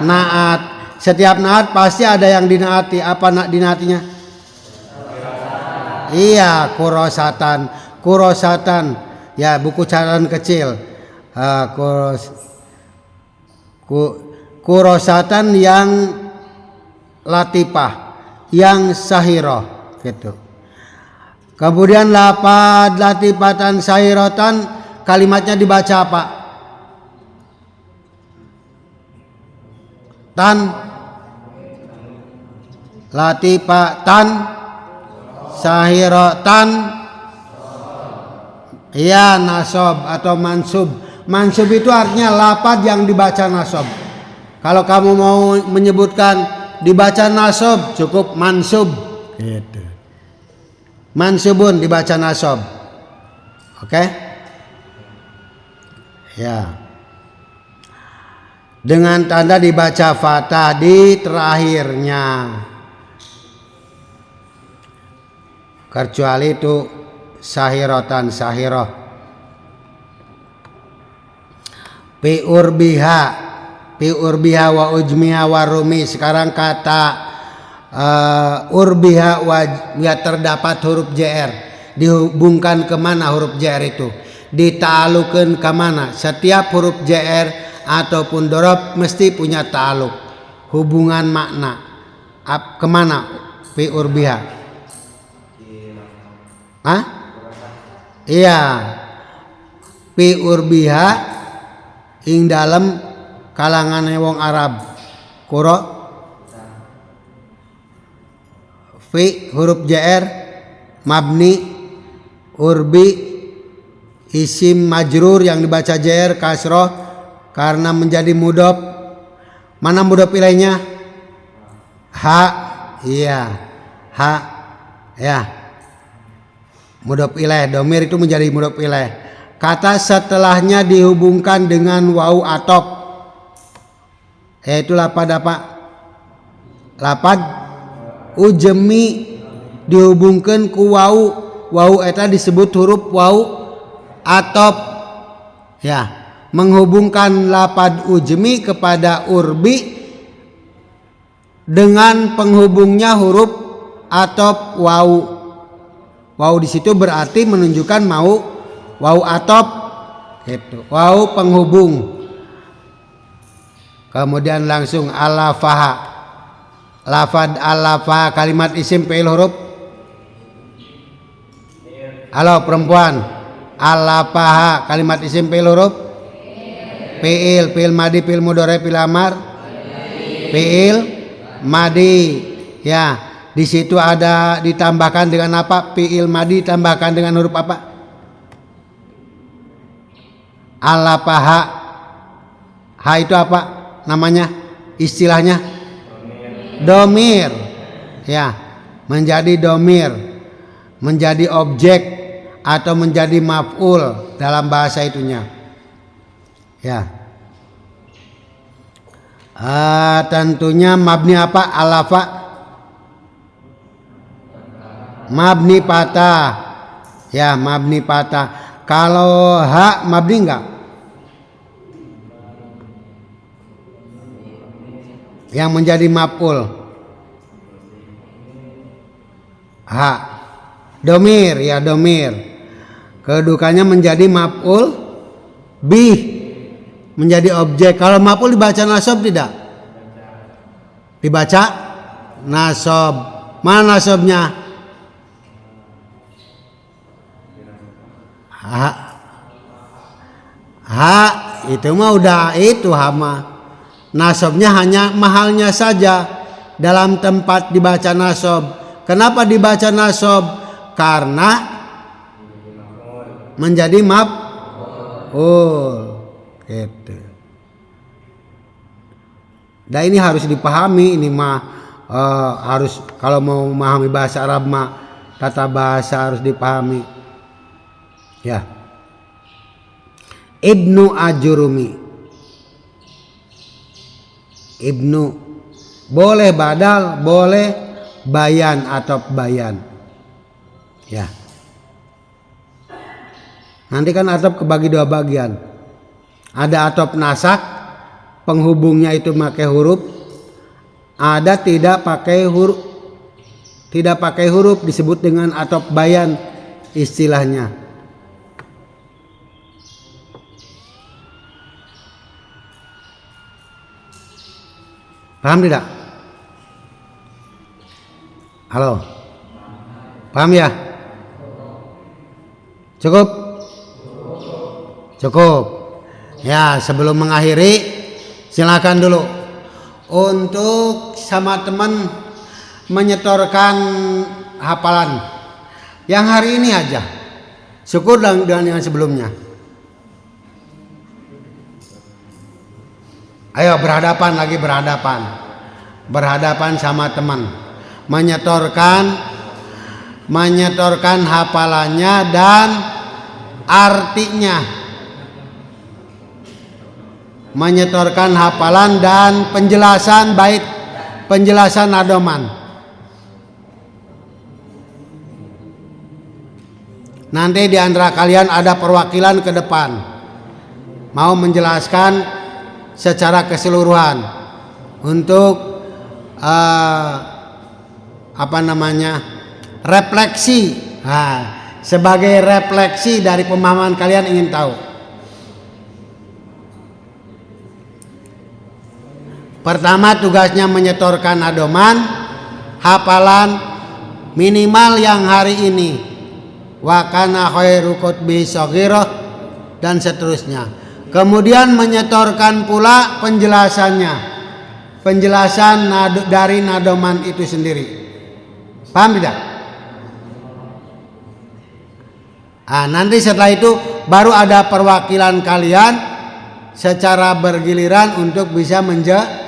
Naat. Setiap naat pasti ada yang dinaati. Apa dinaatinya? Iya, kurosatan. Ya, buku catatan kecil. Kurosatan yang latifah, yang sahiro, gitu. Kemudian lapad latifatan sahirotan, kalimatnya dibaca apa? Tan latifatan sahirotan. Ya, nasob atau mansub. Mansub itu artinya lapad yang dibaca nasob. Kalau kamu mau menyebutkan dibaca nasob, cukup mansub gitu. Mansubun dibaca nasob. Oke? Ya. Dengan tanda dibaca fathah di terakhirnya. kecuali itu sahiratan sahiroh. Fi urbiha wa ujmiha wa rumi. Sekarang kata urbiha wa ya terdapat huruf JR, dihubungkan kemana huruf JR itu, dita'alukeun ke mana. Setiap huruf JR ataupun dorob mesti punya ta'aluk, hubungan makna. Kemana? Fi urbiha. Hah? Iya. Fi urbiha ing dalam kalangan wong Arab. Kuro fi huruf JR mabni, urbi isim majrur yang dibaca JR kasroh karena menjadi mudhof. Mana mudhof ilaihnya? Ha. Iya, ha. Ya, mudhof ilaih. Domir itu menjadi mudhof ilaih. Kata setelahnya dihubungkan dengan wawu atop, yaitu lapad apa? Lapad ujemi dihubungkan ku wawu. Wawu eta disebut huruf wawu atop. Ya, menghubungkan lapad ujemi kepada urbi dengan penghubungnya huruf atop wawu. Wawu di situ berarti menunjukkan mau wawu atop gitu. Wawu penghubung. Kemudian langsung alafaha. Lafad alafaha kalimat isim fi'il huruf. Halo perempuan. Alafaha kalimat isim fi'il huruf. Fi'il madi, fi'il mudhari, fi'il amar. Fi'il madi. Ya, di situ ada ditambahkan dengan apa? Fi'il madi ditambahkan dengan huruf apa? Alafaha. Ha itu apa namanya? Istilahnya domir. Ya, menjadi domir, menjadi objek atau menjadi maf'ul dalam bahasa itunya. Ya. Tentunya mabni apa? Alafa mabni patah. Ya, mabni patah. Kalau ha mabni enggak? Yang menjadi maf'ul. Ha. Domir, ya domir. Kedudukannya menjadi maf'ul bih, menjadi objek. Kalau maf'ul dibaca nasab tidak? Dibaca nasab. Mana nasabnya? Ha itu mah udah itu hama. Nasabnya hanya mahalnya saja dalam tempat dibaca nasab. Kenapa dibaca nasab? Karena menjadi maf'ul gitu. Dan ini harus dipahami, ini mah harus kalau mau memahami bahasa Arab mah tata bahasa harus dipahami. Ya. Ibnu Ajurumi. Ibnu boleh badal, boleh bayan atau bayan. Ya. Nanti kan atop kebagi dua bagian. Ada atop nasak, penghubungnya itu pakai huruf. Ada tidak pakai huruf. Tidak pakai huruf disebut dengan atop bayan istilahnya. Paham tidak? Halo. Paham ya? Cukup? Cukup. Ya, sebelum mengakhiri silakan dulu untuk sama teman menyetorkan hafalan yang hari ini aja. Syukur dengan yang sebelumnya. Ayo berhadapan lagi, berhadapan sama teman, menyetorkan hafalannya dan artinya, menyetorkan hafalan dan penjelasan bait, penjelasan adoman. Nanti di antara kalian ada perwakilan ke depan, mau menjelaskan secara keseluruhan untuk refleksi. Sebagai refleksi dari pemahaman kalian ingin tahu. Pertama, tugasnya menyetorkan adoman, hafalan minimal yang hari ini. Wa kana khairu kutbi shaghirah dan seterusnya. Kemudian menyetorkan pula penjelasannya. Penjelasan dari nadoman itu sendiri. Paham tidak? Nanti setelah itu baru ada perwakilan kalian secara bergiliran untuk bisa menjelaskan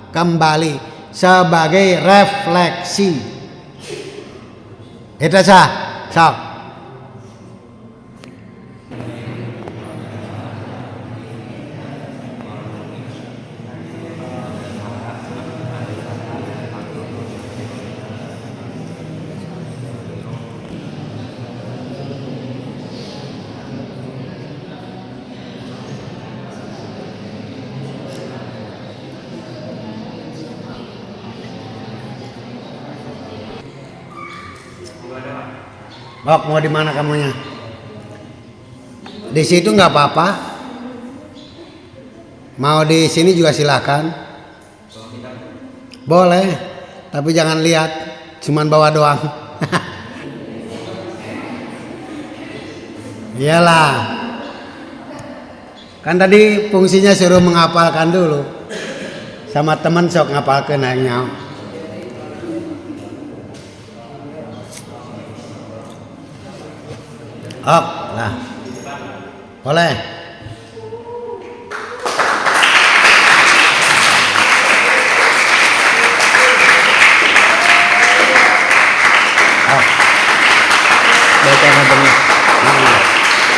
kembali sebagai refleksi. Itu sah. Bok, mau di mana kamunya? Di situ nggak apa-apa. Mau di sini juga silakan. Boleh, tapi jangan lihat, cuman bawa doang. Iyalah. Kan tadi fungsinya suruh menghafalkan dulu. Sama teman sok ngapalkeun aing. Lah, boleh.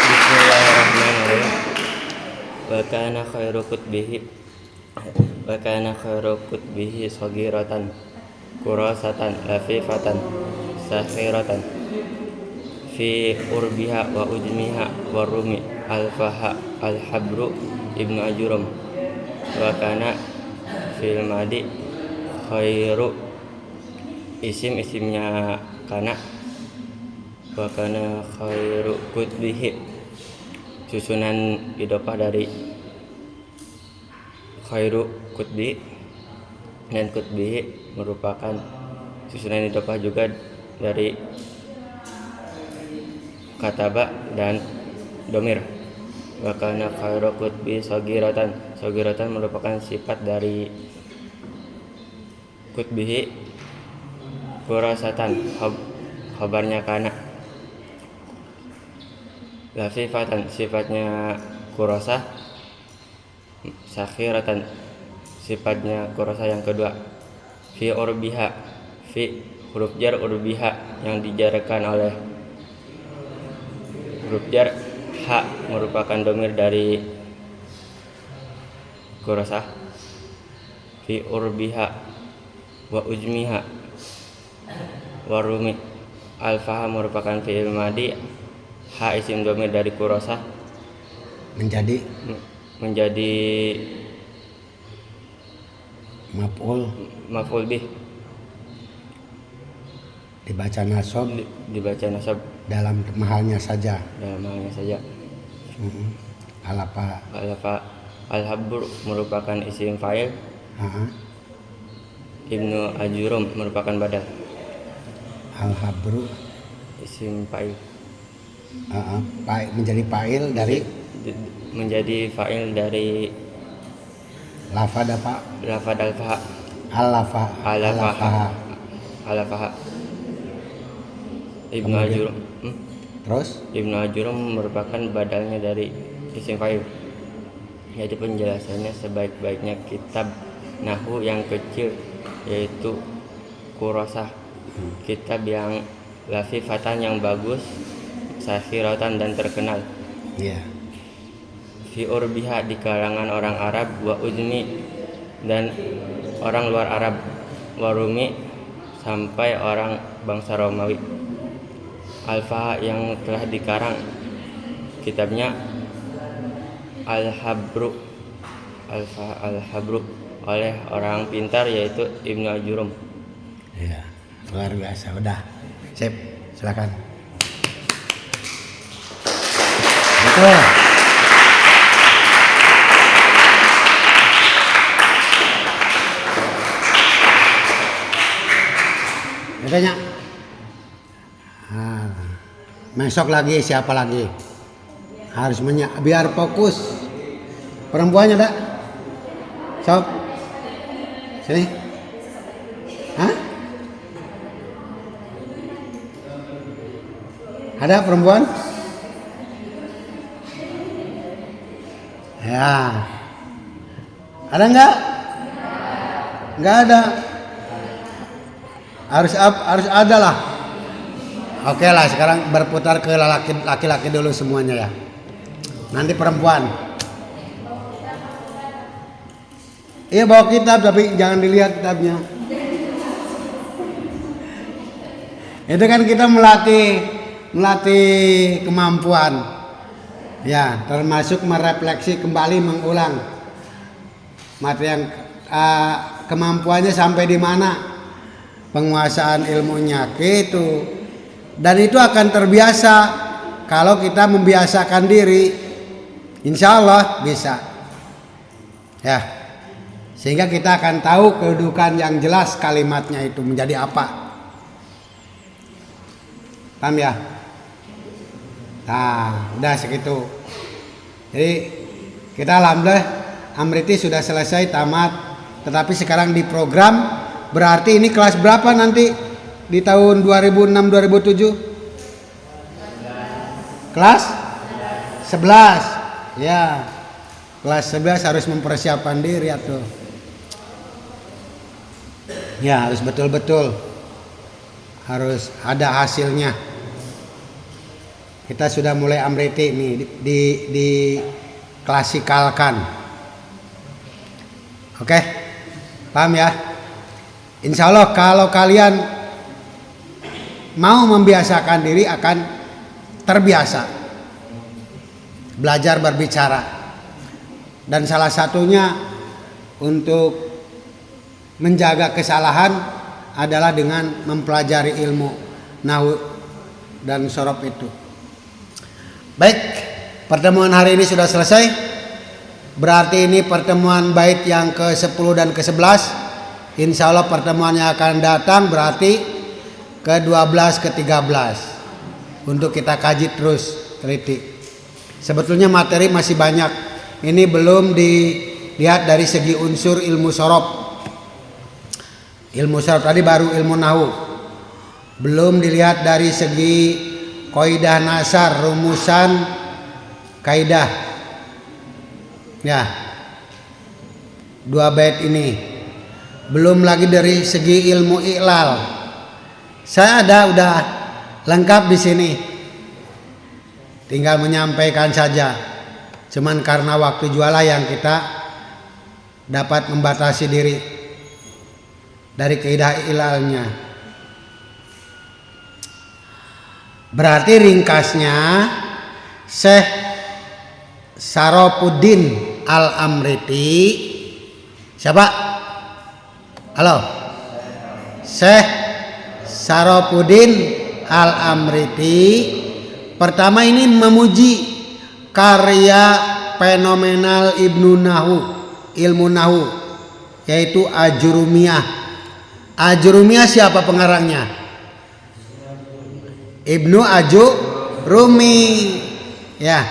Bismillahirrahmanirrahim. Wa kana khairu kutbihi saghiratan kurasatan lafifatan sahiratan fi urbiha wa ujmiha wa rumi alfaha alhabru ibnu ajurum wa kana fil madi khairu isimnya kana wa kana khairu kutbihi susunan idopah dari khairu kutbi dan kutbihi merupakan susunan idopah juga dari kataba dan domir. Wa kana khairu kutbi saghiratan merupakan sifat dari kutbihi kurasatan khabarnya kana. Lafifatan sifatnya kurasa, sakhiratan sifatnya kurasa yang kedua. Fi urbiha fi huruf jar urbiha yang dijarkan oleh huruf jar ha merupakan domir dari kurasa. Fi urbiha wa ujmiha wa rumi alfaha merupakan fi'il madi, ha isim domir dari kurasa menjadi maf'ul bih dibaca nasab dalam mahalnya saja. Alafa Al-habur merupakan isim fa'il. Ibnu ajurum merupakan badal. Al-habru isim fa'il. Menjadi fa'il dari lafad apa? Lafad al-faha. Al-faha. Ibnu ajurum. Terus Ibnu ajurum merupakan badalnya dari isim fa'il. Jadi penjelasannya sebaik-baiknya kitab nahwu yang kecil yaitu kurasah, kitab yang lafifatan yang bagus, sahiratan dan terkenal. Fi urbiha di kalangan orang Arab, wa ujmi dan orang luar Arab, wa rumi sampai orang bangsa Romawi. Alfa yang telah dikarang. Kitabnya Al-Habru oleh orang pintar yaitu Ibnu Ajurum. Ya, luar biasa. Udah, sip, silakan. Betul. Katanya, besok lagi siapa lagi? Harus biar fokus. Perempuannya ada? Sok. Sini. Hah? Ada perempuan? Ya. Ada enggak? Enggak ada. Harus ada lah. Oke lah, sekarang berputar ke laki-laki dulu semuanya ya. Nanti perempuan. Iya bawa kitab tapi jangan dilihat kitabnya. Itu kan kita melatih kemampuan. Ya, termasuk merefleksi kembali mengulang materi yang kemampuannya sampai di mana, penguasaan ilmunya gitu. Dan itu akan terbiasa kalau kita membiasakan diri. Insya Allah bisa. Ya. Sehingga kita akan tahu kedudukan yang jelas kalimatnya itu menjadi apa. Paham ya? Nah, udah segitu. Jadi kita alhamdulillah Amriti sudah selesai tamat. Tetapi sekarang di program, berarti ini kelas berapa nanti di tahun 2006-2007? Kelas 11. Ya. Kelas 11 harus mempersiapkan diri atuh. Ya, harus betul-betul. Harus ada hasilnya. Kita sudah mulai Amriti nih di klasikalkan. Oke. Paham ya? Insya Allah kalau kalian mau membiasakan diri akan terbiasa belajar berbicara. Dan salah satunya untuk menjaga kesalahan adalah dengan mempelajari ilmu nahwu dan sorof itu. Baik, pertemuan hari ini sudah selesai. Berarti ini pertemuan bait yang ke-10 dan ke-11. Insya Allah pertemuan yang akan datang berarti ke-12, ke-13. Untuk kita kaji terus, teliti. Sebetulnya materi masih banyak. Ini belum dilihat dari segi unsur ilmu sorof. Ilmu sorof tadi baru ilmu nahwu. Belum dilihat dari segi kaidah nasar, rumusan kaidah. Ya. 2 bait ini. Belum lagi dari segi ilmu i'lal. Saya udah lengkap di sini. Tinggal menyampaikan saja. Cuman karena waktu jualah yang kita dapat membatasi diri dari kaidah i'lalnya. Berarti ringkasnya Syekh Saropuddin Al-Amriti. Siapa? Halo. Syekh Saropuddin Al-Amriti pertama ini memuji karya fenomenal Ibnu Nahwu, ilmu nahwu, yaitu Ajurumiyah. Ajurumiyah siapa pengarangnya? Ibnu Ajurumi. Ya.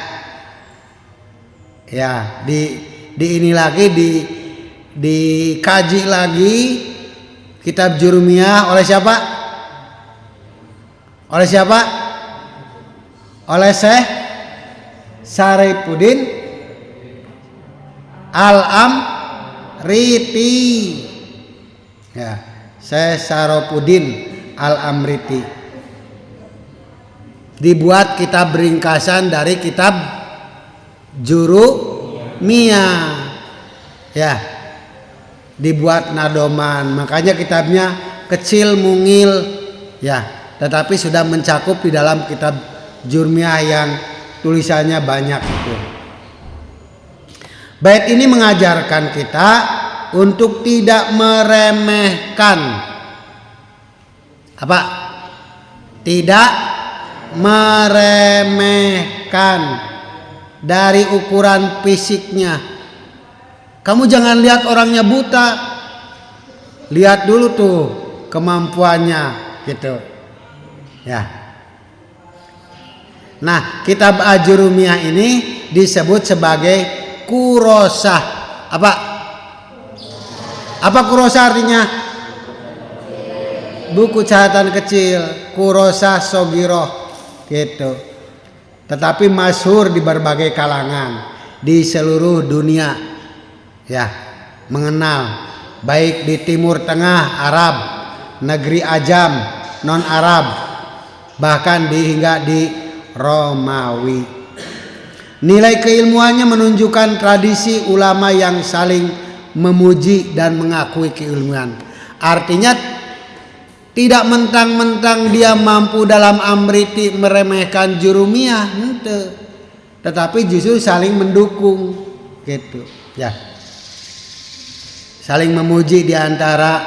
Ya, di ini lagi dikaji lagi kitab Jurumiyah oleh siapa? Oleh siapa? Oleh Syekh Saropuddin Al-Amriti. Ya, Syekh Saropuddin Al-Amriti. Dibuat kitab ringkasan dari kitab Jurumiyah. Ya. Dibuat nadoman, makanya kitabnya kecil mungil. Ya. tetapi sudah mencakup di dalam kitab Jurmiyah yang tulisannya banyak itu. Bait ini mengajarkan kita untuk tidak meremehkan apa? Tidak meremehkan dari ukuran fisiknya. Kamu jangan lihat orangnya buta, lihat dulu tuh kemampuannya gitu ya. Nah, kitab Ajurumiyah ini disebut sebagai kurosah. Apa kurosah artinya? Buku catatan kecil, kurosah sogiroh gitu. Tetapi masyhur di berbagai kalangan di seluruh dunia ya, mengenal, baik di Timur Tengah, Arab, negeri Ajam, non Arab, bahkan hingga di Romawi. Nilai keilmuannya menunjukkan tradisi ulama yang saling memuji dan mengakui keilmuan. Artinya tidak mentang-mentang dia mampu dalam amriti meremehkan Jurumiyah, tetapi justru saling mendukung gitu ya. Saling memuji di antara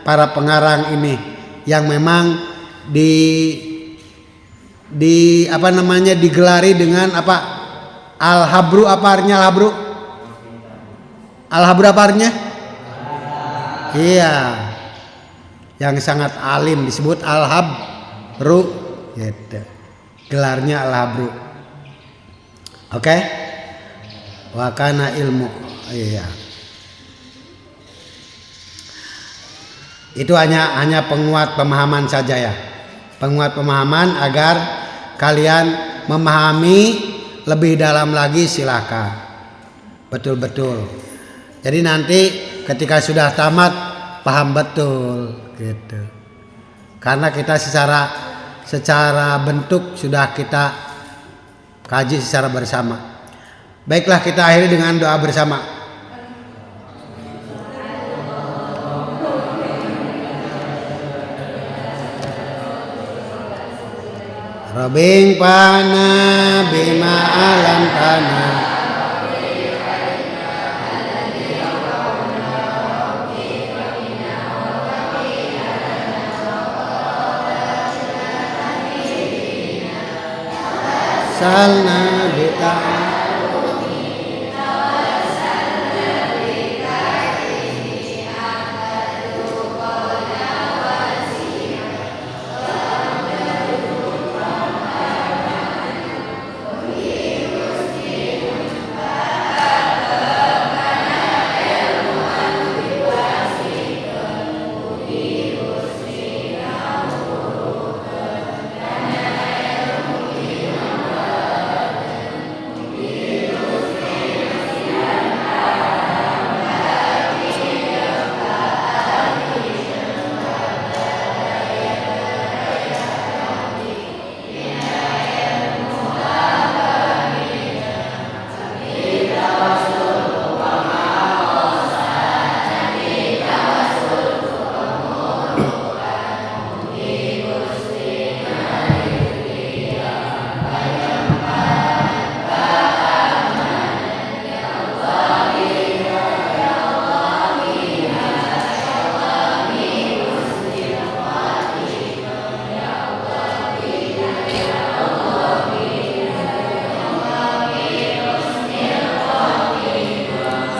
para pengarang ini yang memang digelari dengan Al-Habru. Apa artinya Al-Habru? Al-Habru apa artinya? Iya, yang sangat alim disebut Al-Habru gitu. Gelarnya Al-Habru. Oke? Wakana ilmu. Iya. Itu hanya penguat pemahaman saja ya. Penguat pemahaman agar kalian memahami lebih dalam lagi, silakan. Betul-betul. Jadi nanti ketika sudah tamat paham betul gitu. Karena kita secara bentuk sudah kita kaji secara bersama. Baiklah, kita akhiri dengan doa bersama. Robing pana bima alam tanah salna bita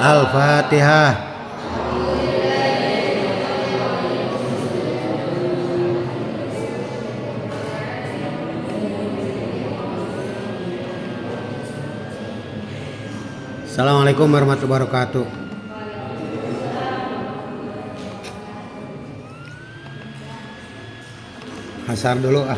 Al-Fatihah. Assalamualaikum warahmatullahi wabarakatuh. Asar dulu